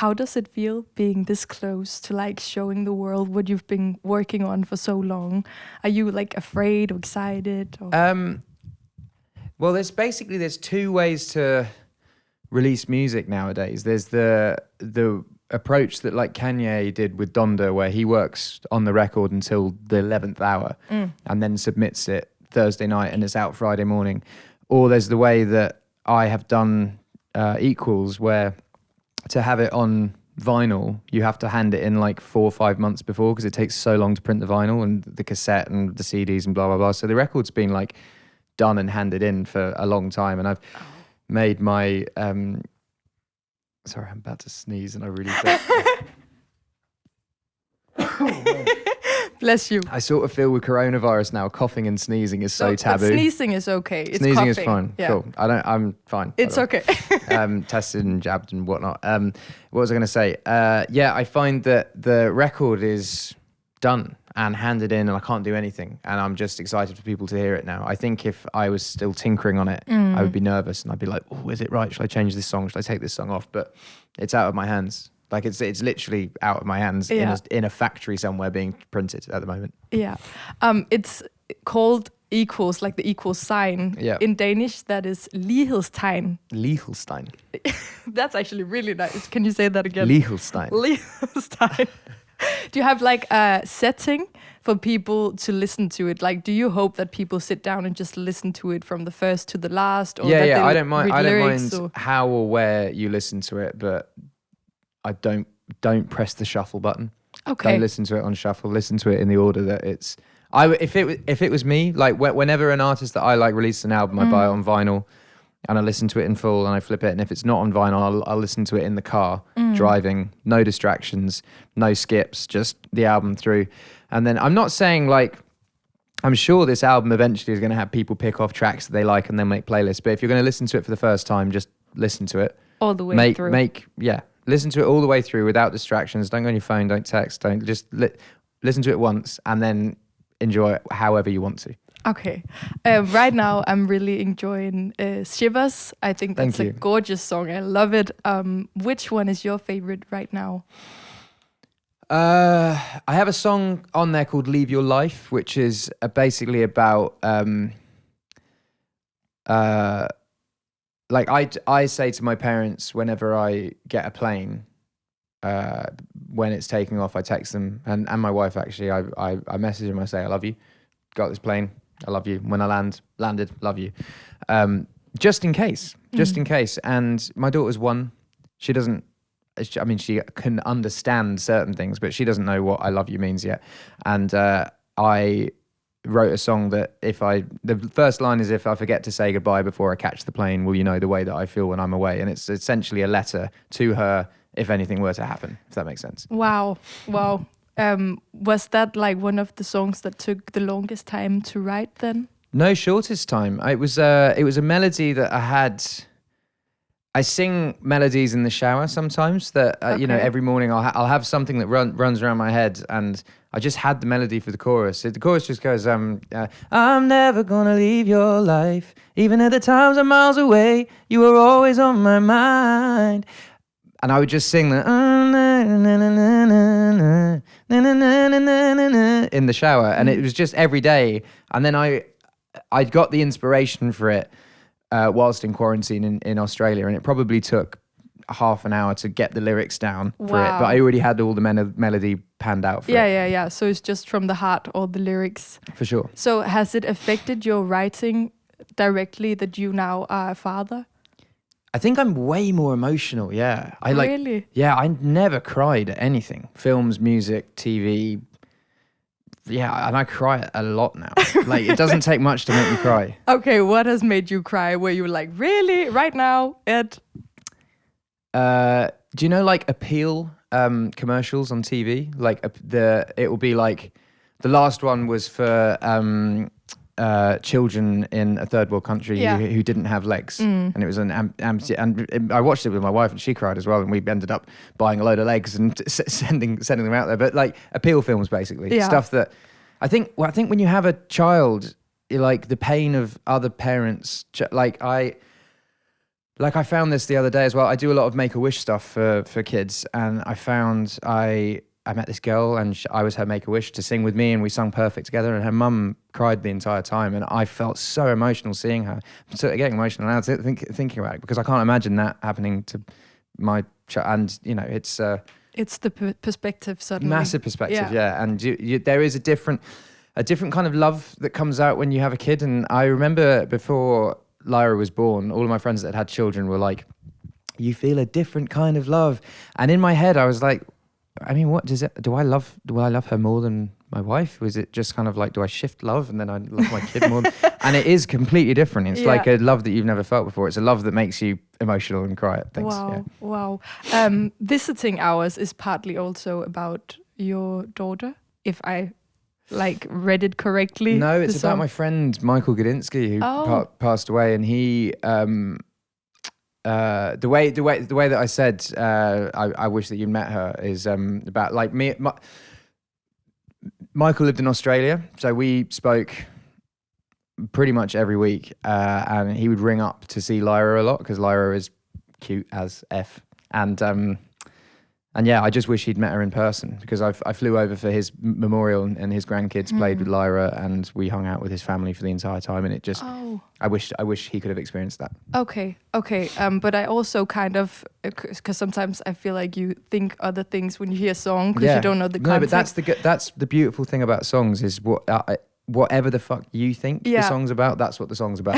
how does it feel being this close to like showing the world what you've been working on for so long? Are you like afraid or excited? Or? Well, there's two ways to release music nowadays. There's the approach that like Kanye did with Donda, where he works on the record until the 11th hour and then submits it Thursday night and it's out Friday morning. Or there's the way that I have done Equals, where to have it on vinyl, you have to hand it in like 4 or 5 months before, because it takes so long to print the vinyl and the cassette and the CDs and blah, blah, blah. So the record's been like done and handed in for a long time. And I've made my... sorry, I'm about to sneeze and I really don't... Bless you. I sort of feel with coronavirus now, coughing and sneezing is so taboo. Sneezing is okay. It's sneezing coughing. Is fine. Yeah. Cool. I'm fine. It's okay. Tested and jabbed and whatnot. What was I going to say? Yeah, I find that the record is done and handed in and I can't do anything. And I'm just excited for people to hear it now. I think if I was still tinkering on it, I would be nervous and I'd be like, oh, is it right? Should I change this song? Should I take this song off? But it's out of my hands. Like it's literally out of my hands in a factory somewhere being printed at the moment. Yeah. It's called equals, like the equal sign. Yeah. In Danish, that is lighedstegn. Lighedstegn. That's actually really nice. Can you say that again? Lighedstegn. Lighedstegn. Do you have like a setting for people to listen to it? Like, do you hope that people sit down and just listen to it from the first to the last? Or Yeah. I don't mind or... how or where you listen to it, but I don't press the shuffle button. Okay. Don't listen to it on shuffle. Listen to it in the order that it's. If it was me, like whenever an artist that I like releases an album, I buy it on vinyl, and I listen to it in full, and I flip it. And if it's not on vinyl, I'll listen to it in the car, driving, no distractions, no skips, just the album through. And then I'm not saying like, I'm sure this album eventually is going to have people pick off tracks that they like and then make playlists. But if you're going to listen to it for the first time, just listen to it all the way through. Listen to it all the way through without distractions. Don't go on your phone, don't text, don't just listen to it once and then enjoy it however you want to. Okay. Right now, I'm really enjoying Shivers. I think that's a gorgeous song. I love it. Which one is your favorite right now? I have a song on there called Leave Your Life, which is basically about... like I say to my parents whenever I get a plane, when it's taking off, I text them and my wife actually. I message them. I say I love you. Got this plane. I love you. When I landed, love you. Just in case. And my daughter's 1. She doesn't. I mean, she can understand certain things, but she doesn't know what I love you means yet. And I wrote a song that the first line is, if I forget to say goodbye before I catch the plane, will you know the way that I feel when I'm away? And it's essentially a letter to her if anything were to happen, if that makes sense. Wow. Was that like one of the songs that took the longest time to write then? No, shortest time. It was a melody that I had. I sing melodies in the shower sometimes that, every morning I'll have something that runs around my head, and I just had the melody for the chorus. The chorus just goes, I'm never gonna leave your life, even at the times I'm miles away, you are always on my mind. And I would just sing the in the shower, and it was just every day. And then I got the inspiration for it whilst in quarantine in Australia, and it probably took half an hour to get the lyrics down for it, but I already had all the melody panned out for it. Yeah. So it's just from the heart, all the lyrics. For sure. So has it affected your writing directly that you now are a father? I think I'm way more emotional, yeah. Really? Yeah, I never cried at anything. Films, music, TV. Yeah, and I cry a lot now. Like, it doesn't take much to make me cry. Okay, what has made you cry? Where you were like, really? Right now, Ed? Do you know like Appeal commercials on TV? Like it will be like, the last one was for children in a third world country who didn't have legs, and it was an and I watched it with my wife and she cried as well, and we ended up buying a load of legs and sending them out there. But like Appeal films, basically stuff that I think when you have a child, like the pain of other parents, like Like I found this the other day as well. I do a lot of Make-A-Wish stuff for kids, and I found I met this girl, and I was her Make-A-Wish to sing with me, and we sung perfect together, and her mum cried the entire time, and I felt so emotional seeing her. I'm sort of getting emotional now thinking about it, because I can't imagine that happening to my child. And you know, it's the perspective, suddenly. Massive perspective, yeah. And there is a different kind of love that comes out when you have a kid. And I remember before Lyra was born, all of my friends that had children were like, you feel a different kind of love. And in my head, I was like, I mean, what does it, do I love her more than my wife? Was it just kind of like, do I shift love and then I love my kid more? And it is completely different. It's like a love that you've never felt before. It's a love that makes you emotional and cry at things. Wow. Visiting hours is partly also about your daughter, if I read it correctly. No, it's about my friend Michael Gudinski, who passed away, and he the way that I said I wish that you'd met her is about like me. Michael lived in Australia, so we spoke pretty much every week, and he would ring up to see Lyra a lot because Lyra is cute as F, and yeah, I just wish he'd met her in person, because I flew over for his memorial, and his grandkids played with Lyra, and we hung out with his family for the entire time, and it just I wish he could have experienced that. Okay. But I also kind of, because sometimes I feel like you think other things when you hear a song because you don't know the context. No, but that's the beautiful thing about songs is whatever the fuck you think the song's about, that's what the song's about.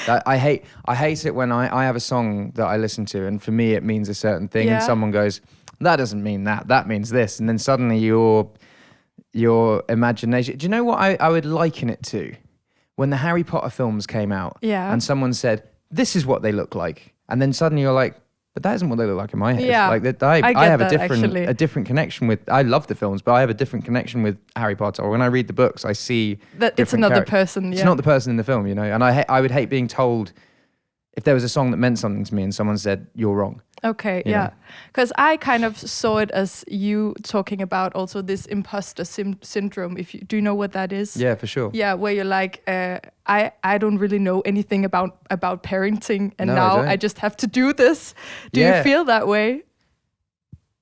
I hate it when I have a song that I listen to, and for me it means a certain thing, and someone goes, that doesn't mean that. That means this. And then suddenly your imagination... Do you know what I would liken it to? When the Harry Potter films came out and someone said, this is what they look like. And then suddenly you're like, but that isn't what they look like in my head. Yeah, like I have a different connection with... I love the films, but I have a different connection with Harry Potter. Or when I read the books, I see... that it's another person, It's not the person in the film, you know? And I would hate being told... If there was a song that meant something to me and someone said, you're wrong. Okay, yeah. Because I kind of saw it as you talking about also this imposter syndrome. Do you know what that is? Yeah, for sure. Yeah, where you're like, I don't really know anything about parenting, and now I just have to do this. Do you feel that way?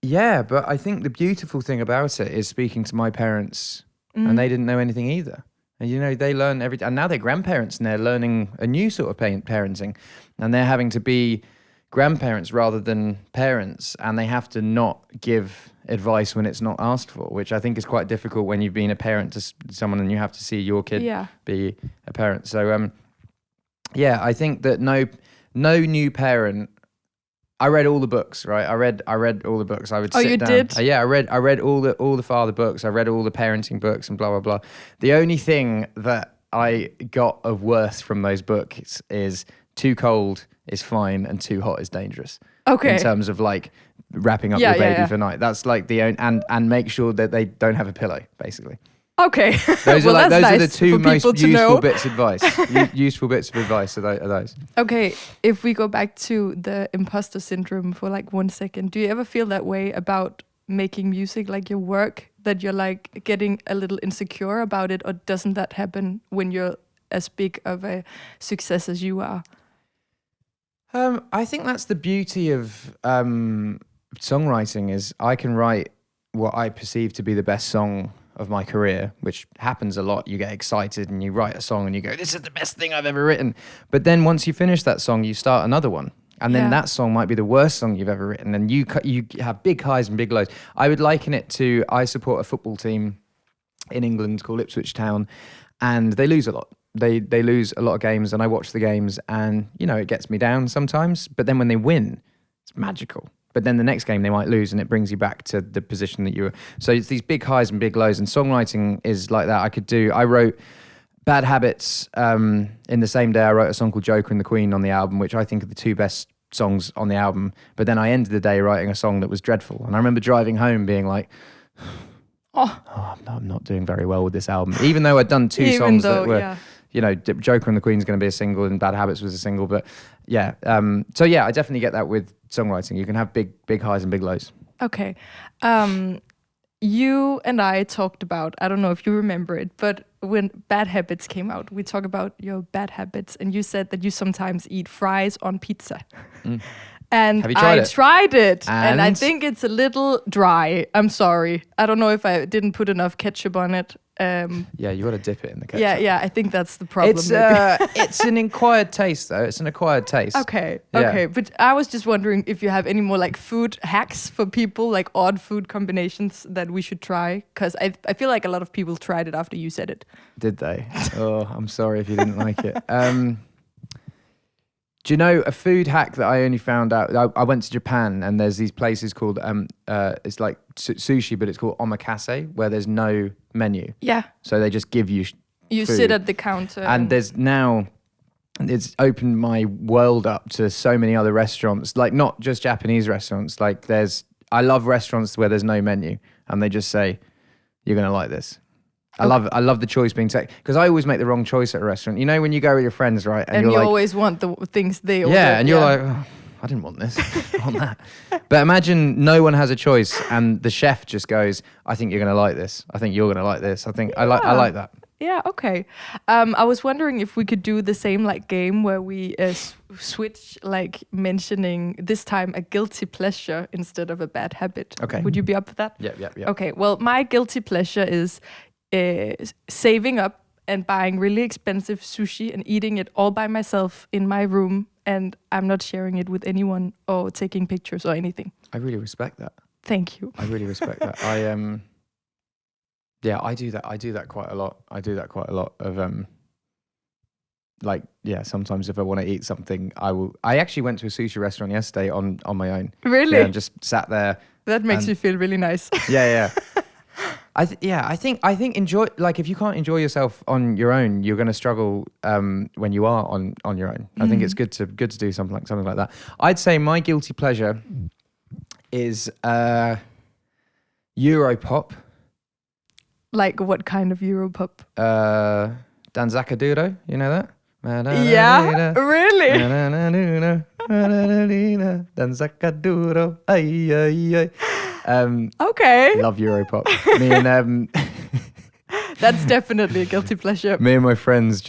Yeah, but I think the beautiful thing about it is speaking to my parents, and they didn't know anything either. And, you know, they learn everything. And now they're grandparents, and they're learning a new sort of parenting. And they're having to be grandparents rather than parents. And they have to not give advice when it's not asked for, which I think is quite difficult when you've been a parent to someone and you have to see your kid be a parent. So, I think that no new parent... I read all the books, right? I read all the books. I would sit down. Oh, you did? I read all the father books. I read all the parenting books and blah blah blah. The only thing that I got of worth from those books is too cold is fine and too hot is dangerous. Okay. In terms of like wrapping up your baby for night. That's like the only, and make sure that they don't have a pillow, basically. Okay. Those are the two most useful bits of advice. Useful bits of advice are those. Okay, if we go back to the imposter syndrome for like 1 second, do you ever feel that way about making music, like your work, that you're like getting a little insecure about it, or doesn't that happen when you're as big of a success as you are? I think that's the beauty of songwriting, is I can write what I perceive to be the best song of my career, which happens a lot. You get excited and you write a song and you go, this is the best thing I've ever written. But then once you finish that song, you start another one. And then that song might be the worst song you've ever written. And you have big highs and big lows. I would liken it to, I support a football team in England called Ipswich Town, and they lose a lot. They lose a lot of games, and I watch the games, and, you know, it gets me down sometimes. But then when they win, it's magical. But then the next game they might lose, and it brings you back to the position that you were. So it's these big highs and big lows, and songwriting is like that. I wrote Bad Habits in the same day I wrote a song called Joker and the Queen on the album, which I think are the two best songs on the album. But then I ended the day writing a song that was dreadful. And I remember driving home being like, I'm not doing very well with this album. Even though I'd done two songs that were... You know, Joker and the Queen's going to be a single, and Bad Habits was a single. But I definitely get that with songwriting. You can have big highs and big lows. Okay. you and I talked about, I don't know if you remember it, but when Bad Habits came out, we talked about your bad habits, and you said that you sometimes eat fries on pizza. And Have you tried I it? tried it, and I And? think it's a little dry. I'm sorry. I don't know if I didn't put enough ketchup on it. Yeah, you got to dip it in the ketchup. Yeah, I think that's the problem. It's maybe. it's an acquired taste though. It's an acquired taste. Okay. Yeah. But I was just wondering if you have any more like food hacks for people, like odd food combinations that we should try. Because I feel like a lot of people tried it after you said it. Did they? Oh, I'm sorry if you didn't like it. Do you know a food hack that I only found out? I went to Japan and there's these places called it's like sushi, but it's called omakase, where there's no menu. Yeah. So they just give you You food. sit at the counter. And there's now, it's opened my world up to so many other restaurants, like not just Japanese restaurants. Like I love restaurants where there's no menu and they just say, you're going to like this. I love the choice being taken, because I always make the wrong choice at a restaurant. You know, when you go with your friends, right? And you like, always want the things they order. Yeah, and you're like, oh, I didn't want this. I want that. But imagine no one has a choice and the chef just goes, I think you're going to like this. I think you're going to like this. I think I like that. Yeah, okay. I was wondering if we could do the same like game where we switch like mentioning this time a guilty pleasure instead of a bad habit. Okay. Would you be up for that? Yeah. Okay, well, my guilty pleasure is saving up and buying really expensive sushi and eating it all by myself in my room, and I'm not sharing it with anyone or taking pictures or anything. I really respect that. Thank you. I really respect that. Yeah, I do that. I do that quite a lot. Of sometimes if I want to eat something, I will. I actually went to a sushi restaurant yesterday on my own. Really? Yeah, and just sat there. That makes you feel really nice. Yeah. I think enjoy, like, if you can't enjoy yourself on your own, you're going to struggle when you are on your own. I think it's good to do something like that. I'd say my guilty pleasure is Europop. Like what kind of Europop? Danzaka Duro, you know that? Yeah, really? Danzaka Duro, ay. Okay. Love Europop. Me and that's definitely a guilty pleasure. me and my friends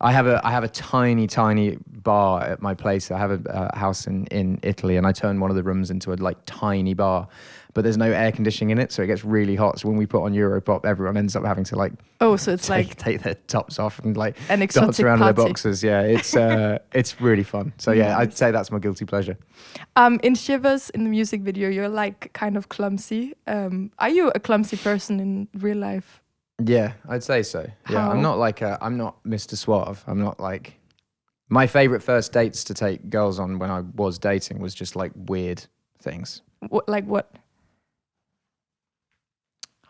I have a tiny bar at my place. I have a house in Italy, and I turn one of the rooms into a like tiny bar, but there's no air conditioning in it, so it gets really hot. So when we put on Europop, everyone ends up having to like so it's take their tops off and like an dance exotic around in party. their boxes. Yeah, it's really fun. So yeah, I'd say that's my guilty pleasure. In Shivers, in the music video, you're like kind of clumsy. Are you a clumsy person in real life? Yeah, I'd say so. Yeah, How? I'm not Mr. Suave. I'm not like, my favorite first dates to take girls on when I was dating was just like weird things. Like what?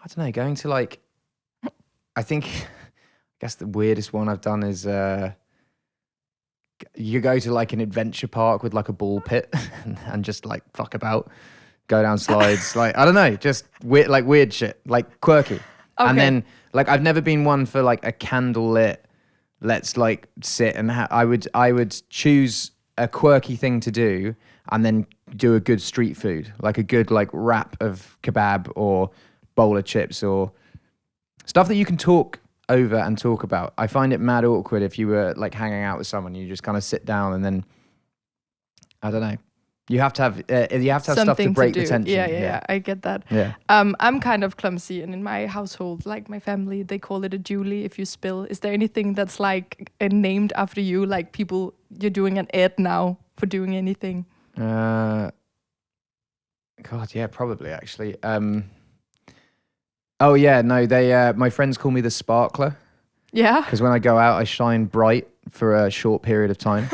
I don't know, going to like, I guess the weirdest one I've done is you go to like an adventure park with like a ball pit and just like fuck about, go down slides, like, I don't know, just weird shit, like quirky. Okay. And then like, I've never been one for like a candlelit, let's like sit and I would choose a quirky thing to do and then do a good street food, like a good like wrap of kebab or bowl of chips or stuff that you can talk over and talk about. I find it mad awkward if you were like hanging out with someone, you just kind of sit down and then, I don't know. You have to have stuff to break the tension. Yeah, I get that. Yeah. I'm kind of clumsy, and in my household, like my family, they call it a Julie if you spill. Is there anything that's like named after you? Like people, you're doing an Ed now for doing anything? God, yeah, probably actually. Oh yeah, no, they my friends call me the sparkler. Yeah. Because when I go out, I shine bright for a short period of time.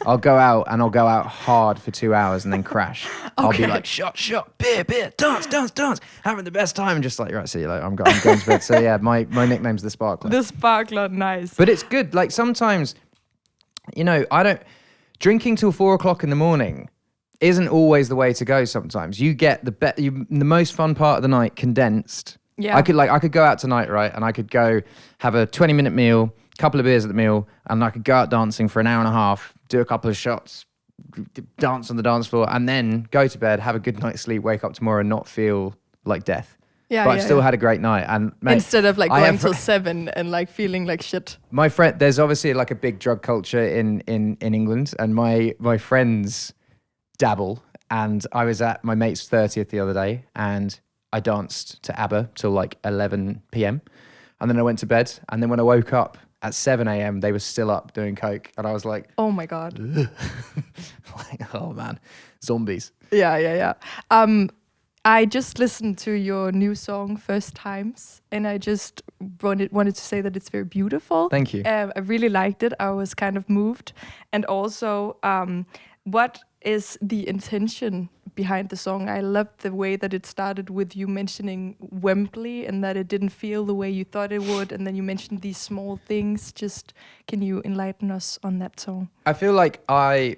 I'll go out hard for 2 hours and then crash. I'll be like, shot, beer, dance, having the best time. And just like, right, see you later. I'm going to bed. So yeah, my nickname's the sparkler. The sparkler, nice. But it's good. Like sometimes, you know, drinking till 4 o'clock in the morning isn't always the way to go. Sometimes you get the most fun part of the night condensed. Yeah. I could go out tonight, right? And I could go have a 20-minute meal, couple of beers at the meal, and I could go out dancing for an hour and a half, do a couple of shots, dance on the dance floor, and then go to bed, have a good night's sleep, wake up tomorrow and not feel like death. Yeah, but I've still had a great night. And mate, instead of like going till 7 and like feeling like shit. My friend, there's obviously like a big drug culture in England, and my friends dabble. And I was at my mate's 30th the other day, and I danced to ABBA till like 11 p.m. And then I went to bed, and then when I woke up at 7 a.m., they were still up doing coke, and I was like, oh my God. like, oh man, zombies. Yeah. I just listened to your new song First Times, and I just wanted to say that it's very beautiful. Thank you. I really liked it. I was kind of moved. And also, what is the intention behind the song? I loved the way that it started with you mentioning Wembley and that it didn't feel the way you thought it would. And then you mentioned these small things. Just, can you enlighten us on that song? I feel like I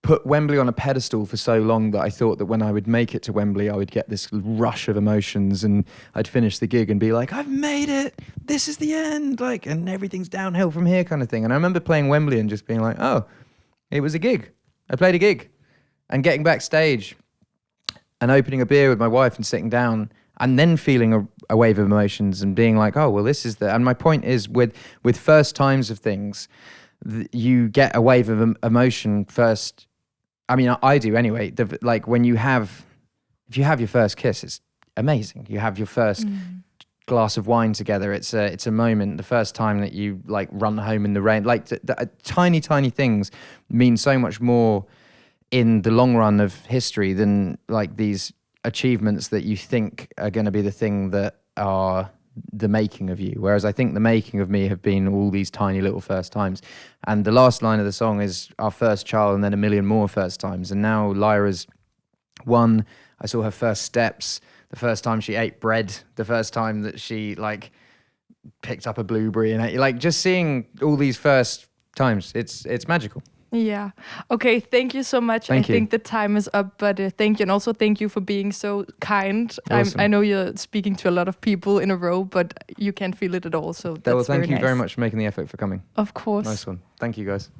put Wembley on a pedestal for so long that I thought that when I would make it to Wembley, I would get this rush of emotions, and I'd finish the gig and be like, I've made it, this is the end, like, and everything's downhill from here kind of thing. And I remember playing Wembley and just being like, oh, it was a gig. I played a gig. And getting backstage and opening a beer with my wife and sitting down and then feeling a wave of emotions and being like, oh, well, this is the... And my point is with first times of things, you get a wave of emotion first. I mean, I do anyway. Like when if you have your first kiss, it's amazing. You have your first glass of wine together. It's a moment. The first time that you like run home in the rain, like tiny things mean so much more in the long run of history than like these achievements that you think are going to be the thing that are the making of you. Whereas I think the making of me have been all these tiny little first times. And the last line of the song is our first child and then a million more first times. And now Lyra's one. I saw her first steps, the first time she ate bread, the first time that she like picked up a blueberry, and ate, like just seeing all these first times, it's magical. Yeah. Okay. Thank you so much. Thank you. think the time is up, but thank you. And also thank you for being so kind. Awesome. I know you're speaking to a lot of people in a row, but you can't feel it at all. So that's Well, thank you nice. very much for making the effort for coming. Of course. Nice one. Thank you, guys.